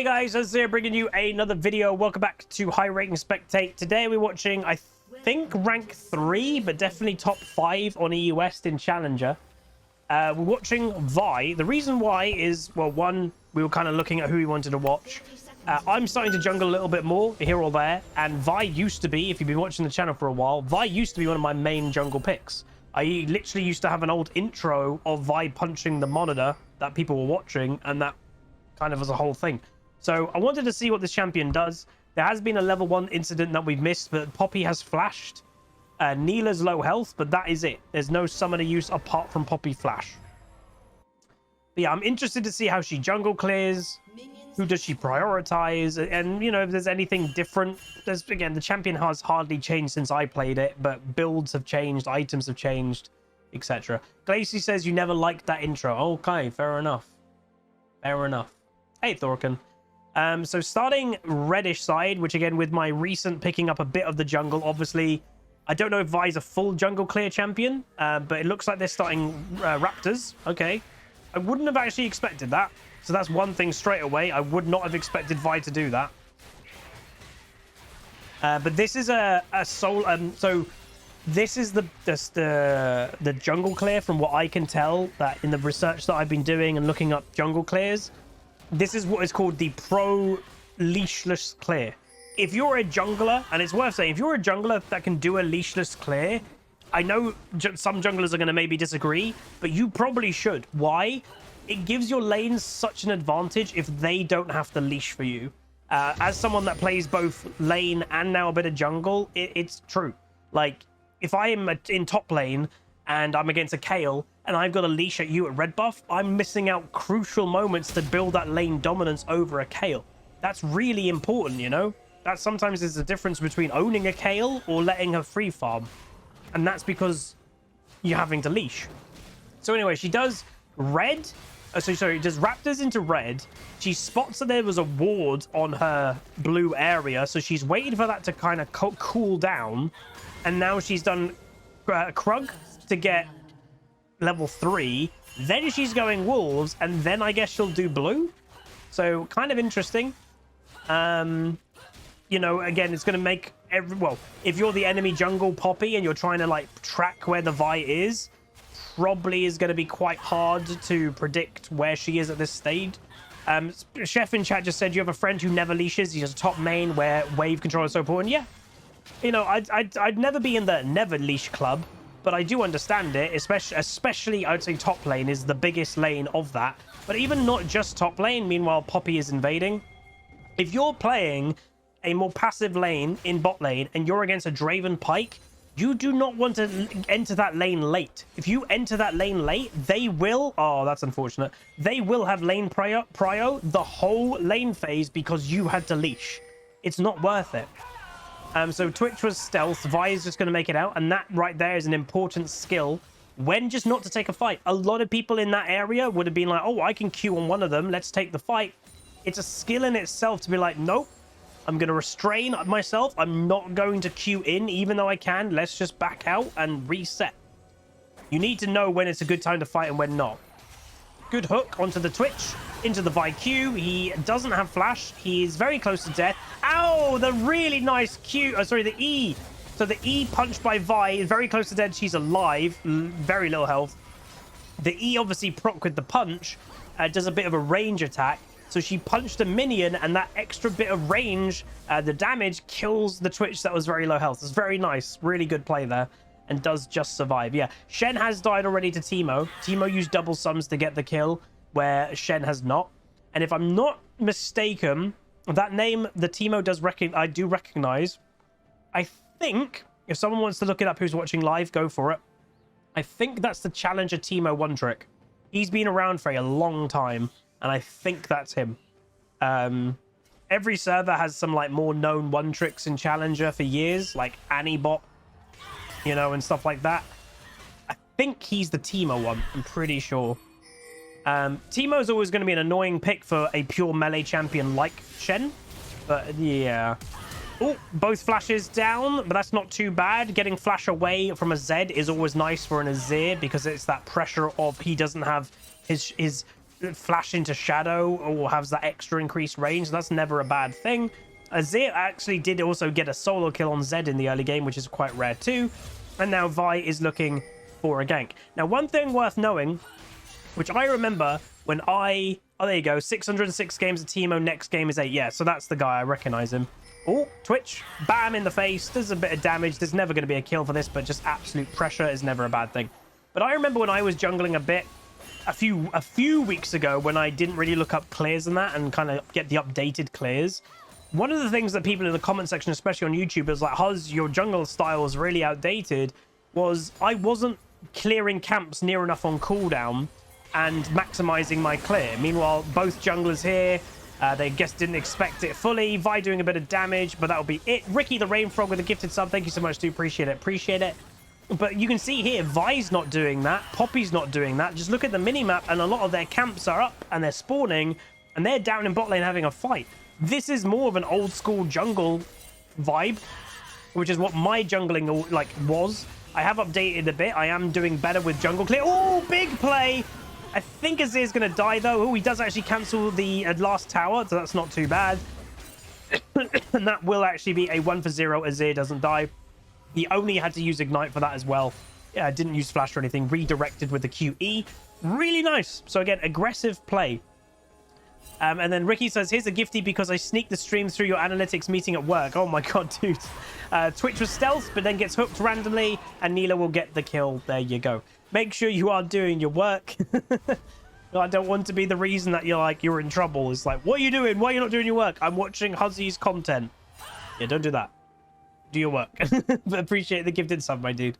Hey guys, Azir bringing you another video. Welcome back to High Rating Spectate. Today we're watching, I think, rank 3, but definitely top 5 on EU West in Challenger. We're watching Vi. The reason why is, well, one, we were kind of looking at who we wanted to watch. I'm starting to jungle a little bit more here or there, and Vi used to be, if you've been watching the channel for a while, Vi used to be one of my main jungle picks. I literally used to have an old intro of Vi punching the monitor that people were watching, and that kind of was a whole thing. So I wanted to see what this champion does. There has been a level 1 incident that we've missed, but Poppy has flashed. Neela's low health, but that is it. There's no summoner use apart from Poppy flash. But yeah, I'm interested to see how she jungle clears. Who does she prioritize? And, you know, if there's anything different. There's, again, the champion has hardly changed since I played it, but builds have changed, items have changed, etc. Glacy says you never liked that intro. Okay, fair enough. Fair enough. Hey, Thorkin. So starting reddish side, which again, with my recent picking up a bit of the jungle, obviously, I don't know if Vi's a full jungle clear champion, but it looks like they're starting Raptors. Okay. I wouldn't have actually expected that. So that's one thing straight away. I would not have expected Vi to do that. But this is a soul. So this is the jungle clear, from what I can tell, that in the research that I've been doing and looking up jungle clears. This is what is called the pro leashless clear. If you're a jungler, and it's worth saying, if you're a jungler that can do a leashless clear, I know some junglers are going to maybe disagree, but you probably should. Why? It gives your lanes such an advantage if they don't have to leash for you. As someone that plays both lane and now a bit of jungle, it's true. Like, if I am in top lane and I'm against a Kayle and I've got a leash at you at red buff, I'm missing out crucial moments to build that lane dominance over a Kayle. That's really important, you know? That sometimes is the difference between owning a Kayle or letting her free farm. And that's because you're having to leash. So anyway, she does red. Sorry, does Raptors into red. She spots that there was a ward on her blue area, so she's waited for that to kind of cool down. And now she's done Krug to get level 3. Then she's going wolves, and then I guess she'll do blue. So kind of interesting. You know, again, it's going to make well, if you're the enemy jungle Poppy and you're trying to like track where the Vi is, probably is going to be quite hard to predict where she is at this stage. Chef in chat just said you have a friend who never leashes. He's a top main where wave control is so important. Yeah, you know, I'd never be in the never leash club, but I do understand it. Especially I'd say top lane is the biggest lane of that. But even not just top lane. Meanwhile, Poppy is invading. If you're playing a more passive lane in bot lane and you're against a Draven Pike, you do not want to enter that lane late. If you enter that lane late, they will... Oh, that's unfortunate. They will have lane prio the whole lane phase because you had to leash. It's not worth it. So Twitch was stealth. Vi is just going to make it out. And that right there is an important skill when just not to take a fight. A lot of people in that area would have been like, oh, I can Q on one of them. Let's take the fight. It's a skill in itself to be like, nope. I'm going to restrain myself. I'm not going to queue in, even though I can. Let's just back out and reset. You need to know when it's a good time to fight and when not. Good hook onto the Twitch, into the Vi Q. He doesn't have flash. He's very close to death. Ow! The really nice Q. Oh, sorry, the E. So the E punched by Vi, very close to dead. She's alive. Very little health. The E obviously proc with the punch. Does a bit of a range attack. So she punched a minion, and that extra bit of range, the damage, kills the Twitch that was very low health. It's very nice. Really good play there. And does just survive. Yeah, Shen has died already to Teemo. Teemo used double sums to get the kill, where Shen has not. And if I'm not mistaken, that name, the Teemo does I do recognize. I think, if someone wants to look it up who's watching live, go for it. I think that's the Challenger Teemo one trick. He's been around for a long time. And I think that's him. Every server has some like more known one tricks in Challenger for years, like Anibot, you know, and stuff like that. I think he's the Teemo one. I'm pretty sure. Teemo is always going to be an annoying pick for a pure melee champion like Shen. But yeah. Oh, both flashes down, but that's not too bad. Getting flash away from a Zed is always nice for an Azir because it's that pressure of he doesn't have his flash into shadow or has that extra increased range. That's never a bad thing. Azir actually did also get a solo kill on Zed in the early game, which is quite rare too. And now Vi is looking for a gank. Now, one thing worth knowing, which I remember when I... Oh, there you go. 606 games of Teemo. Next game is 8. Yeah, so that's the guy. I recognize him. Oh, Twitch. Bam in the face. There's a bit of damage. There's never going to be a kill for this, but just absolute pressure is never a bad thing. But I remember when I was jungling a bit a few weeks ago when I didn't really look up clears and that and kind of get the updated clears. One of the things that people in the comment section, especially on YouTube, is like, Huz, your jungle style is really outdated, was I wasn't clearing camps near enough on cooldown and maximizing my clear. Meanwhile, both junglers here, they didn't expect it fully. Vi doing a bit of damage, but that'll be it. Ricky the Rainfrog with a gifted sub. Thank you so much, dude. Appreciate it. Appreciate it. But you can see here, Vi's not doing that. Poppy's not doing that. Just look at the minimap, and a lot of their camps are up, and they're spawning, and they're down in bot lane having a fight. This is more of an old school jungle vibe, which is what my jungling like was. I have updated a bit. I am doing better with jungle clear. Oh, big play. I think Azir's going to die, though. Oh, he does actually cancel the last tower, so that's not too bad. And that will actually be a 1-for-0. Azir doesn't die. He only had to use Ignite for that as well. Yeah, didn't use Flash or anything. Redirected with the QE. Really nice. So again, aggressive play. And then Ricky says, here's a gifty because I sneaked the stream through your analytics meeting at work. Oh my god, dude. Twitch was stealth, but then gets hooked randomly, and Neela will get the kill. There you go. Make sure you are doing your work. I don't want to be the reason that you're in trouble. It's like, what are you doing? Why are you not doing your work? I'm watching Huzzy's content. Yeah, don't do that. Do your work. But appreciate the gifted sub, my dude.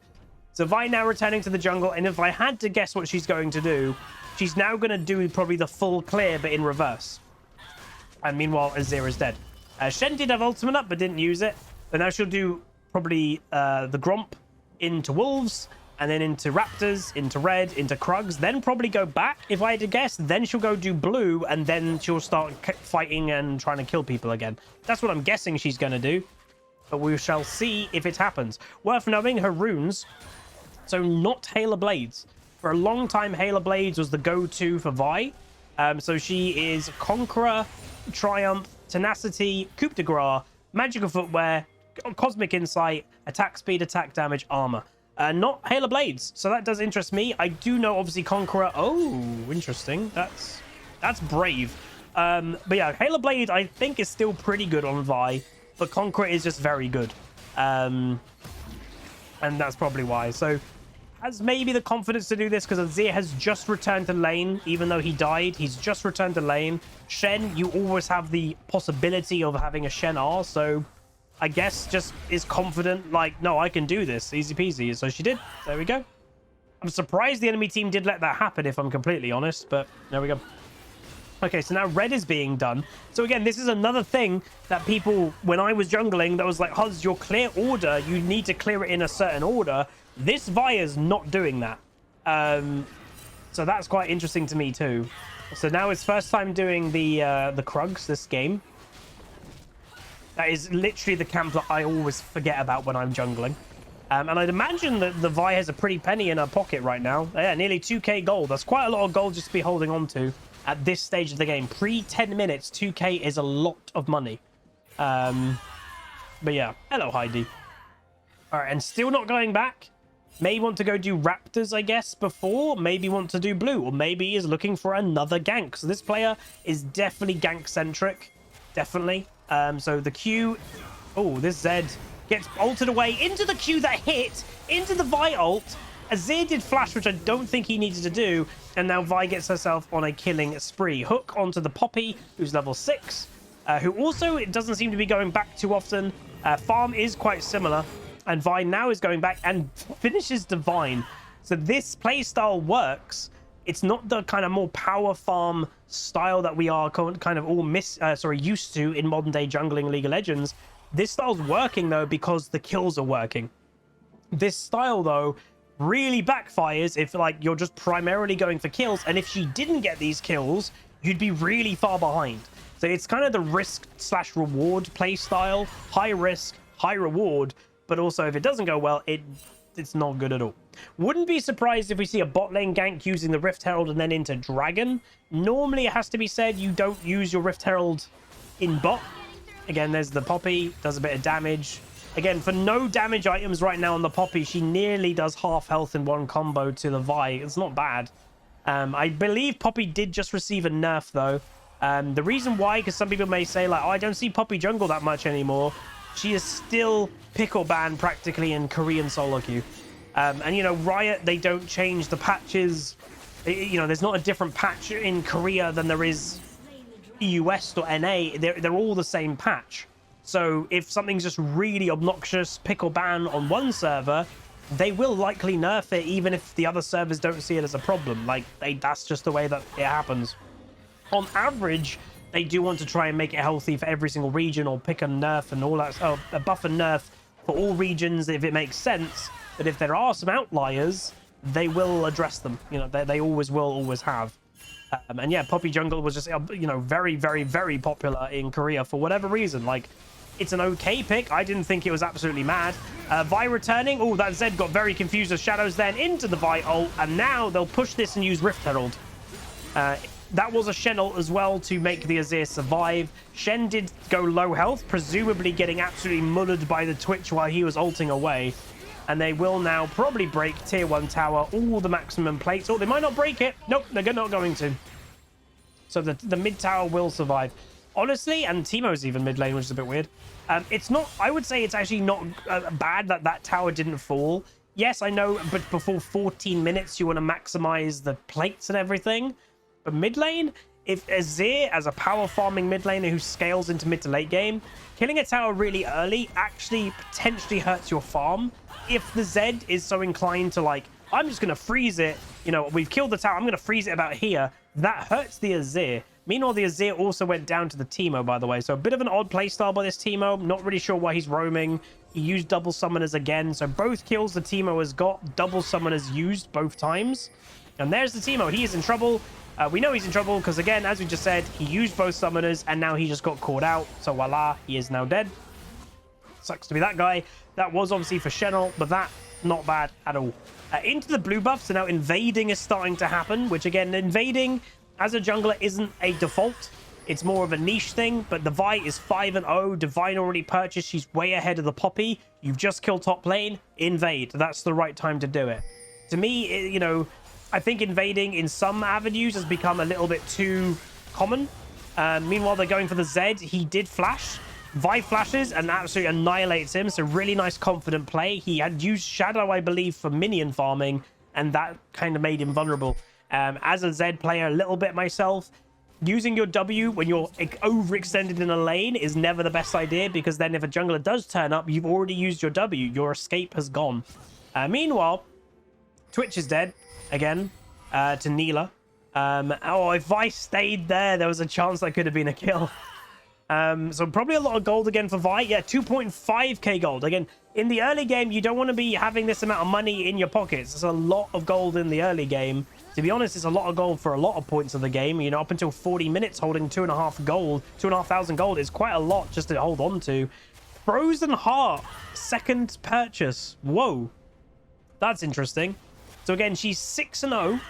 So Vi now returning to the jungle, and if I had to guess what she's going to do, she's now going to do probably the full clear, but in reverse. And meanwhile, Azir is dead. Shen did have ultimate up, but didn't use it. But now she'll do probably the Gromp into Wolves, and then into Raptors, into Red, into Krugs, then probably go back, if I had to guess. Then she'll go do Blue, and then she'll start fighting and trying to kill people again. That's what I'm guessing she's going to do. But we shall see if it happens. Worth knowing, her runes, so not Hail Blades. For a long time, Hail Blades was the go-to for Vi. So she is Conqueror, Triumph, Tenacity, Coup de Grace, Magical Footwear, Cosmic Insight, Attack Speed, Attack Damage, Armor. Not Hail Blades. So that does interest me. I do know, obviously, Conqueror. Oh, interesting. That's brave. But yeah, Hail Blade, I think, is still pretty good on Vi. But Conqueror is just very good. And that's probably why. So has maybe the confidence to do this because Azir has just returned to lane. Even though he died, he's just returned to lane. Shen, you always have the possibility of having a Shen R. So I guess just is confident, like, no, I can do this. Easy peasy. So she did. There we go. I'm surprised the enemy team did let that happen, if I'm completely honest. But there we go. Okay, so now red is being done. So again, this is another thing that people, when I was jungling, that was like, Huz, your clear order, you need to clear it in a certain order. This Vi's not doing that. So that's quite interesting to me too. So now it's first time doing the Krugs this game. That is literally the camp that I always forget about when I'm jungling. And I'd imagine that the Vi has a pretty penny in her pocket right now. Yeah, nearly 2k gold. That's quite a lot of gold just to be holding on to at this stage of the game. Pre-10 minutes, 2k is a lot of money. But yeah, hello Heidi. All right, and still not going back. May want to go do Raptors, I guess, before. Maybe want to do Blue, or maybe is looking for another gank. So this player is definitely gank-centric. Definitely. So the Q... Oh, this Zed gets ulted away into the Q that hit, into the Vi ult. Azir did flash, which I don't think he needed to do. And now Vi gets herself on a killing spree. Hook onto the Poppy, who's level 6. Who also, it doesn't seem to be going back too often. Farm is quite similar. And Vi now is going back and finishes Divine. So this playstyle works. It's not the kind of more power farm style that we are kind of all used to in modern day jungling League of Legends. This style's working though because the kills are working. This style though really backfires if like you're just primarily going for kills, and if she didn't get these kills, you'd be really far behind. So it's kind of the risk/reward play style. High risk, high reward. But also, if it doesn't go well, it it's not good at all. Wouldn't be surprised if we see a bot lane gank using the Rift Herald and then into Dragon. Normally, it has to be said, you don't use your Rift Herald in bot. Again, there's the Poppy, does a bit of damage. Again, for no damage items right now on the Poppy, she nearly does half health in one combo to the Vi. It's not bad. I believe Poppy did just receive a nerf, though. The reason why, because some people may say, like, oh, I don't see Poppy jungle that much anymore. She is still pickle banned practically in Korean solo queue. And, you know, Riot, they don't change the patches. You know, there's not a different patch in Korea than there is US or NA. They're all the same patch. So if something's just really obnoxious, pickle ban on one server, they will likely nerf it, even if the other servers don't see it as a problem. Like, that's just the way that it happens. On average, they do want to try and make it healthy for every single region, or pick a nerf and all that, a buff and nerf for all regions if it makes sense. But if there are some outliers, they will address them. You know, they always will, always have. And yeah, Poppy jungle was just, you know, very, very, very popular in Korea for whatever reason. Like, it's an okay pick. I didn't think it was absolutely mad. Vi returning. Oh, that Zed got very confused with Shadows then into the Vi ult. And now they'll push this and use Rift Herald. That was a Shen ult as well to make the Azir survive. Shen did go low health, presumably getting absolutely mullered by the Twitch while he was ulting away. And they will now probably break tier 1 tower, all the maximum plates. Oh, they might not break it. Nope, they're not going to. So the mid tower will survive. Honestly, and Teemo's even mid lane, which is a bit weird. It's not, I would say it's actually not bad that that tower didn't fall. Yes, I know, but before 14 minutes, you want to maximize the plates and everything. But mid lane, if Azir, as a power farming mid laner who scales into mid to late game, killing a tower really early actually potentially hurts your farm. If the Zed is so inclined to, like, I'm just going to freeze it, you know, we've killed the tower, I'm going to freeze it about here, that hurts the Azir. Meanwhile, the Azir also went down to the Teemo, by the way. So a bit of an odd playstyle by this Teemo. Not really sure why he's roaming. He used double summoners again. So both kills the Teemo has got, double summoners used both times. And there's the Teemo. He is in trouble. We know he's in trouble because, again, as we just said, he used both summoners and now he just got caught out. So voila, he is now dead. Sucks to be that guy. That was obviously for Shen ult, but that, not bad at all. Into the blue buff, so now invading is starting to happen, which, again, invading as a jungler isn't a default. It's more of a niche thing, but the Vi is 5-0. Divine already purchased. She's way ahead of the Poppy. You've just killed top lane. Invade. That's the right time to do it. To me, you know, I think invading in some avenues has become a little bit too common. Meanwhile, they're going for the Zed. He did flash. Vi flashes and absolutely annihilates him. So really nice, confident play. He had used Shadow, I believe, for minion farming, and that kind of made him vulnerable. As a Zed player, a little bit myself, using your W when you're overextended in a lane is never the best idea, because then if a jungler does turn up, you've already used your W. Your escape has gone. Meanwhile, Twitch is dead again to Neela. Oh, if Vi stayed there was a chance that could have been a kill. So probably a lot of gold again for Vi. Yeah, 2.5k gold. Again, in the early game, you don't want to be having this amount of money in your pockets. There's a lot of gold in the early game. To be honest, it's a lot of gold for a lot of points of the game. You know, up until 40 minutes, holding 2,500 gold is quite a lot just to hold on to. Frozen Heart, second purchase. Whoa. That's interesting. So again, she's 6-0.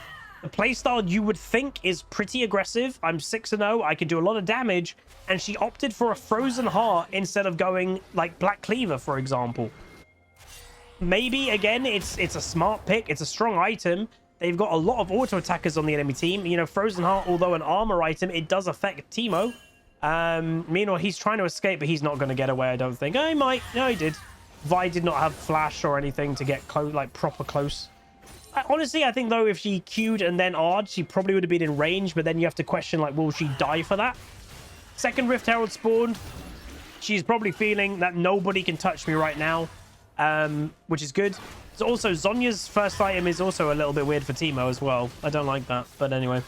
The playstyle you would think is pretty aggressive. I'm 6-0. I can do a lot of damage. And she opted for a Frozen Heart instead of going like Black Cleaver, for example. Maybe, again, it's a smart pick. It's a strong item. They've got a lot of auto attackers on the enemy team. You know, Frozen Heart, although an armor item, it does affect Teemo. Meanwhile, he's trying to escape, but he's not going to get away, I don't think. Oh, he might. No, he did. Vi did not have flash or anything to get close, like proper close. Honestly, I think, though, if she queued and then R'd, she probably would have been in range, but then you have to question, like, will she die for that? Second Rift Herald spawned. She's probably feeling that nobody can touch me right now, which is good. So also, Zhonya's first item is also a little bit weird for Teemo as well. I don't like that, but anyway.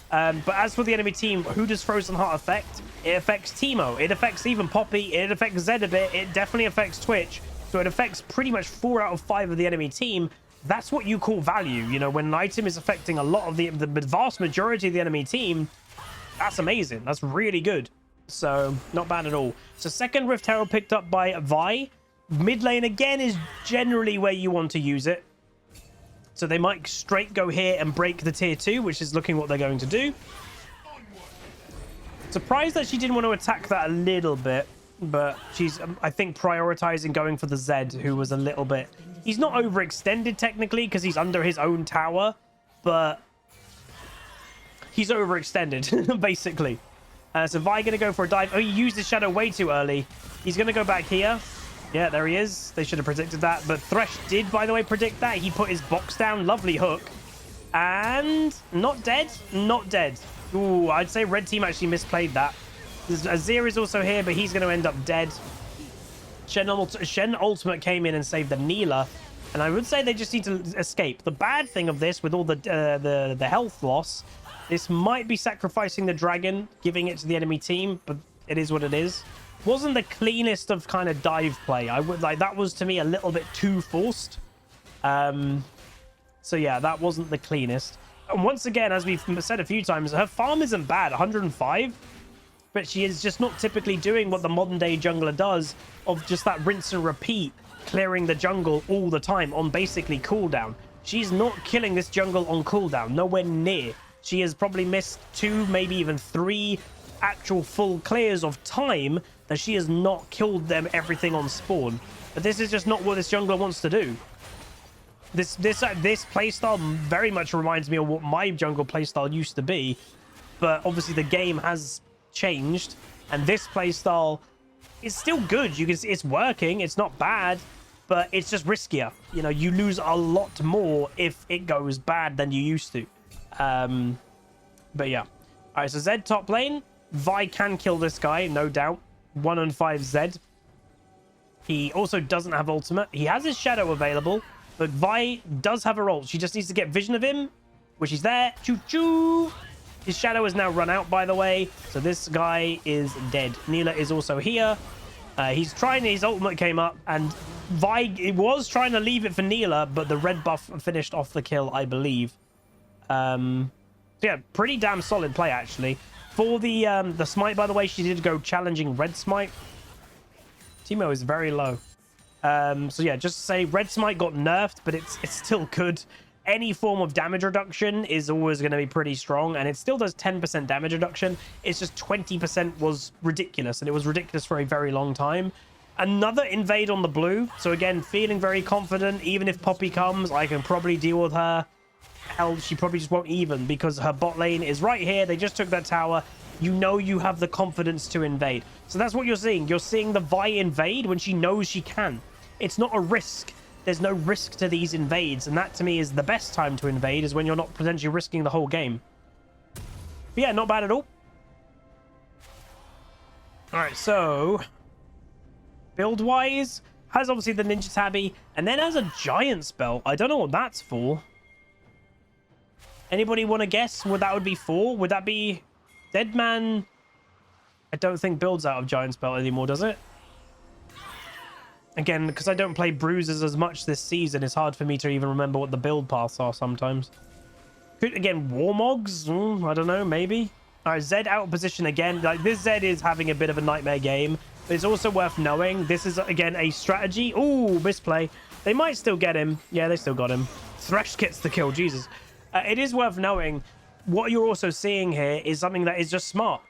But as for the enemy team, who does Frozen Heart affect? It affects Teemo. It affects even Poppy. It affects Zed a bit. It definitely affects Twitch. So it affects pretty much 4 out of 5 of the enemy team. That's what you call value. You know, when an item is affecting a lot of the vast majority of the enemy team, that's amazing. That's really good. So not bad at all. So second Rift Herald picked up by Vi. Mid lane, again, is generally where you want to use it. So they might straight go here and break the tier 2, which is looking what they're going to do. Surprised that she didn't want to attack that a little bit, but she's, I think, prioritizing going for the Zed, who was a little bit... He's not overextended, technically, because he's under his own tower, but he's overextended, basically. So Vi going to go for a dive. Oh, he used his shadow way too early. He's going to go back here. Yeah, there he is. They should have predicted that, but Thresh did, by the way, predict that. He put his box down. Lovely hook. And not dead. Not dead. Ooh, I'd say red team actually misplayed that. Azir is also here, but he's going to end up dead. Shen ultimate came in and saved the Neela, and I would say they just need to escape. The bad thing of this, with all the health loss, this might be sacrificing the dragon, giving it to the enemy team, but it is what it is. Wasn't the cleanest of kind of dive play. I would like that was to me a little bit too forced. So yeah, that wasn't the cleanest. And once again, as we've said a few times, her farm isn't bad, 105. But she is just not typically doing what the modern day jungler does of just that rinse and repeat, clearing the jungle all the time on basically cooldown. She's not killing this jungle on cooldown, nowhere near. She has probably missed 2, maybe even 3 actual full clears of time that she has not killed them everything on spawn. But this is just not what this jungler wants to do. This playstyle very much reminds me of what my jungle playstyle used to be, but obviously the game has changed, and this playstyle is still good. You can see it's working, it's not bad, but it's just riskier. You know, you lose a lot more if it goes bad than you used to. But yeah. All right, so Zed top lane. Vi can kill this guy, no doubt. 1-5 Zed. He also doesn't have ultimate. He has his shadow available, but Vi does have her ult. She just needs to get vision of him, which is there. Choo-choo! His shadow has now run out, by the way, so this guy is dead. Neela is also here. He's trying, his ultimate came up, and Vi was trying to leave it for Neela, but the red buff finished off the kill, I believe. Yeah, pretty damn solid play, actually. For the smite, by the way, she did go challenging red smite. Teemo is very low. So yeah, just to say, red smite got nerfed, but it's still good. Any form of damage reduction is always going to be pretty strong, and it still does 10% damage reduction. It's just 20% was ridiculous, and it was ridiculous for a very long time. Another invade on the blue. So again, feeling very confident. Even if Poppy comes, I can probably deal with her. Hell, she probably just won't even, because her bot lane is right here. They just took that tower. You know you have the confidence to invade. So that's what you're seeing. You're seeing the Vi invade when she knows she can. It's not a risk. There's no risk to these invades, and that to me is the best time to invade, is when you're not potentially risking the whole game. But yeah, not bad at all. All right, so build-wise, has obviously the Ninja Tabby, and then has a giant spell. I don't know what that's for. Anybody want to guess what that would be for? Would that be Deadman? I don't think builds out of giant spell anymore, does it? Again, because I don't play bruises as much this season, it's hard for me to even remember what the build paths are sometimes. Again, Warmogs? I don't know, maybe. All right, Zed out of position again. Like, this Zed is having a bit of a nightmare game, but it's also worth knowing this is, again, a strategy. Ooh, misplay. They might still get him. Yeah, they still got him. Thresh gets the kill, Jesus. It is worth knowing what you're also seeing here is something that is just smart.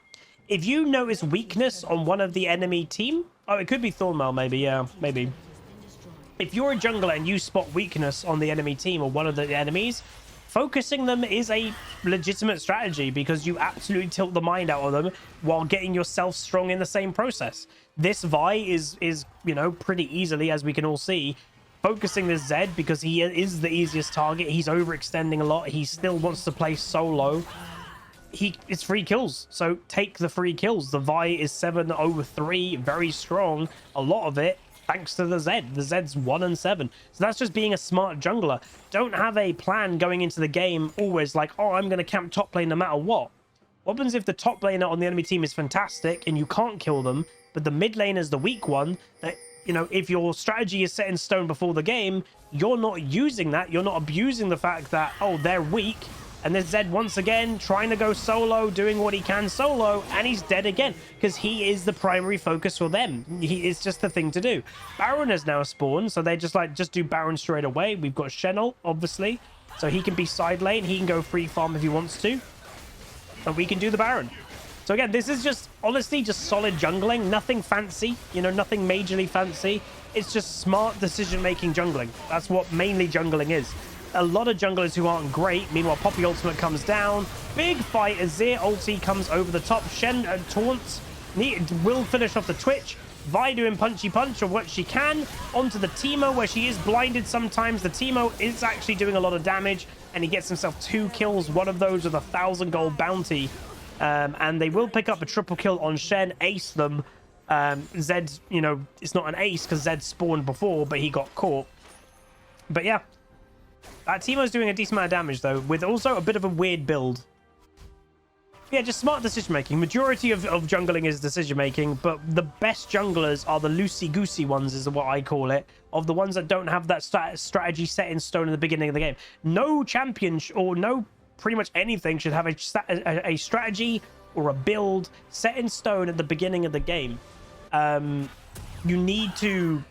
If you notice weakness on one of the enemy team... Oh, it could be Thornmail, maybe. Yeah, maybe. If you're a jungler and you spot weakness on the enemy team or one of the enemies, focusing them is a legitimate strategy, because you absolutely tilt the mind out of them while getting yourself strong in the same process. This Vi is you know, pretty easily, as we can all see, focusing this Zed, because he is the easiest target. He's overextending a lot. He still wants to play solo. It's free kills, so take the free kills. The Vi is 7/3, very strong. A lot of it thanks to the Zed. The Zed's 1-7. So that's just being a smart jungler. Don't have a plan going into the game always like, oh, I'm going to camp top lane no matter what. What happens if the top laner on the enemy team is fantastic and you can't kill them, but the mid lane is the weak one? That, you know, if your strategy is set in stone before the game, you're not using that. You're not abusing the fact that, oh, they're weak. And there's Zed once again trying to go solo, doing what he can solo, and he's dead again because he is the primary focus for them. It's just the thing to do. Baron has now spawned, so they just do Baron straight away. We've got Shen'el, obviously, so he can be side lane. He can go free farm if he wants to, and we can do the Baron. So again, this is just honestly just solid jungling, nothing fancy, you know, nothing majorly fancy. It's just smart decision-making jungling. That's what mainly jungling is. A lot of junglers who aren't great. Meanwhile, Poppy ultimate comes down. Big fight. Azir ulti comes over the top. Shen taunts. Will finish off the Twitch. Vi doing punchy punch of what she can. Onto the Teemo, where she is blinded sometimes. The Teemo is actually doing a lot of damage, and he gets himself 2 kills. One of those with a 1,000 gold bounty. And they will pick up a triple kill on Shen, ace them. Zed, you know, it's not an ace because Zed spawned before, but he got caught. But yeah, Teemo's doing a decent amount of damage, though, with also a bit of a weird build. Yeah, just smart decision-making. Majority of jungling is decision-making, but the best junglers are the loosey-goosey ones, is what I call it, of the ones that don't have that strategy set in stone in the beginning of the game. No champion or no pretty much anything should have a strategy or a build set in stone at the beginning of the game. You need to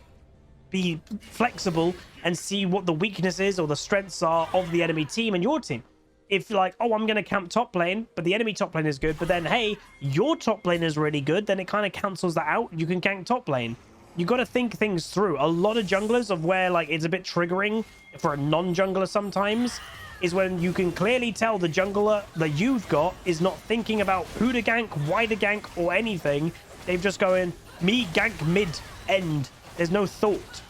be flexible and see what the weaknesses or the strengths are of the enemy team and your team. If like, oh, I'm going to camp top lane, but the enemy top lane is good, but then, hey, your top lane is really good, then it kind of cancels that out. You can gank top lane. You got to think things through. A lot of junglers of where like it's a bit triggering for a non-jungler sometimes is when you can clearly tell the jungler that you've got is not thinking about who to gank, why to gank, or anything. They've just going, me gank mid, end. There's no thought.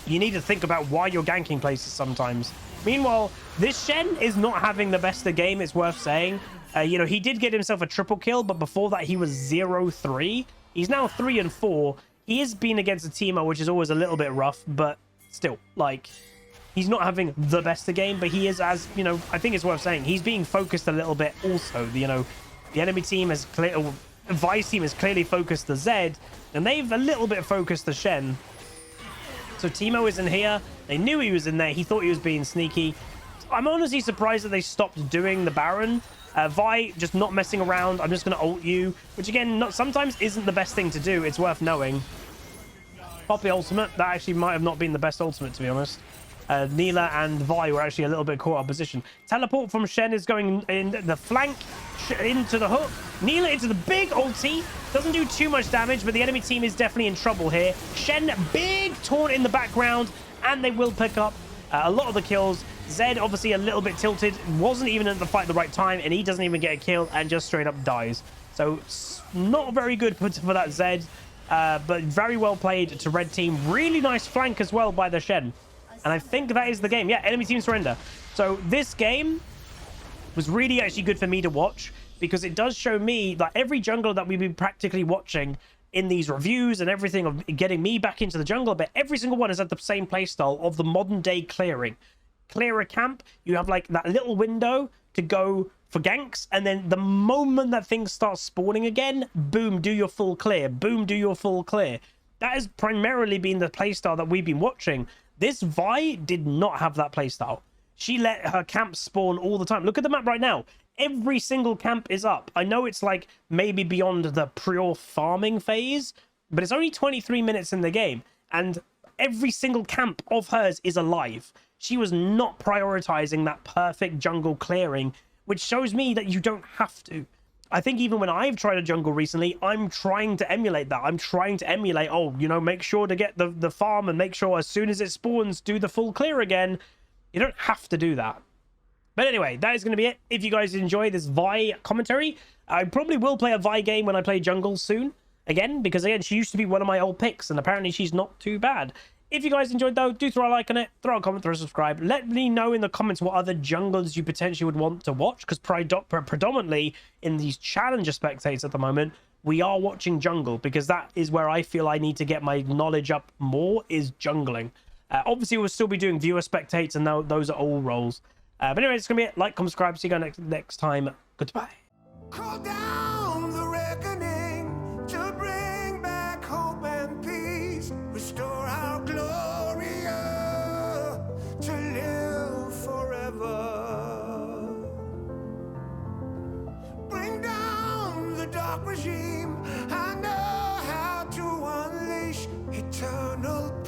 You need to think about why you're ganking places sometimes. Meanwhile, this Shen is not having the best of the game, it's worth saying. You know, he did get himself a triple kill, but before that he was 0-3. He's now 3-4. He is being against a Teemo, which is always a little bit rough, but still, like, he's not having the best of the game, but he is, as, you know, I think it's worth saying, he's being focused a little bit also. You know, the enemy team has Vi's team has clearly focused the Zed, and they've a little bit focused the Shen. So Teemo is in here. They knew he was in there. He thought he was being sneaky. I'm honestly surprised that they stopped doing the Baron. Vi just not messing around. I'm just going to ult you, which again, sometimes isn't the best thing to do. It's worth knowing. Poppy ultimate. That actually might have not been the best ultimate, to be honest. Neela and Vi were actually a little bit caught out of position. Teleport from Shen is going in the flank, into the hook. Neela into the big ulti. Doesn't do too much damage, but the enemy team is definitely in trouble here. Shen, big taunt in the background, and they will pick up a lot of the kills. Zed, obviously a little bit tilted, wasn't even in the fight at the right time, and he doesn't even get a kill and just straight up dies. So, not very good for that Zed, but very well played to red team. Really nice flank as well by the Shen. And I think that is the game. Yeah, enemy team surrender. So this game was really actually good for me to watch because it does show me that every jungler that we've been practically watching in these reviews and everything of getting me back into the jungle, but every single one is at the same playstyle of the modern day clearing. Clear a camp, you have like that little window to go for ganks, and then the moment that things start spawning again, boom, do your full clear. Boom, do your full clear. That has primarily been the playstyle that we've been watching. This Vi did not have that playstyle. She let her camp spawn all the time. Look at the map right now. Every single camp is up. I know it's like maybe beyond the pure farming phase, but it's only 23 minutes in the game, and every single camp of hers is alive. She was not prioritizing that perfect jungle clearing, which shows me that you don't have to. I think even when I've tried a jungle recently, I'm trying to emulate that. I'm trying to emulate, oh, you know, make sure to get the farm and make sure as soon as it spawns, do the full clear again. You don't have to do that. But anyway, that is going to be it. If you guys enjoy this Vi commentary, I probably will play a Vi game when I play jungle soon. Again, because again, she used to be one of my old picks, and apparently she's not too bad. If you guys enjoyed though, do throw a like on it, throw a comment, throw a subscribe. Let me know in the comments what other junglers you potentially would want to watch, because predominantly in these challenger spectators at the moment, we are watching jungle, because that is where I feel I need to get my knowledge up more, is jungling. Obviously, we'll still be doing viewer spectates, and those are all roles. But anyway, it's going to be it. Like, comment, subscribe. See you guys next time. Goodbye. Call down the reckoning to bring back hope and peace. Restore our glory to live forever. dark regime. I know how to unleash eternal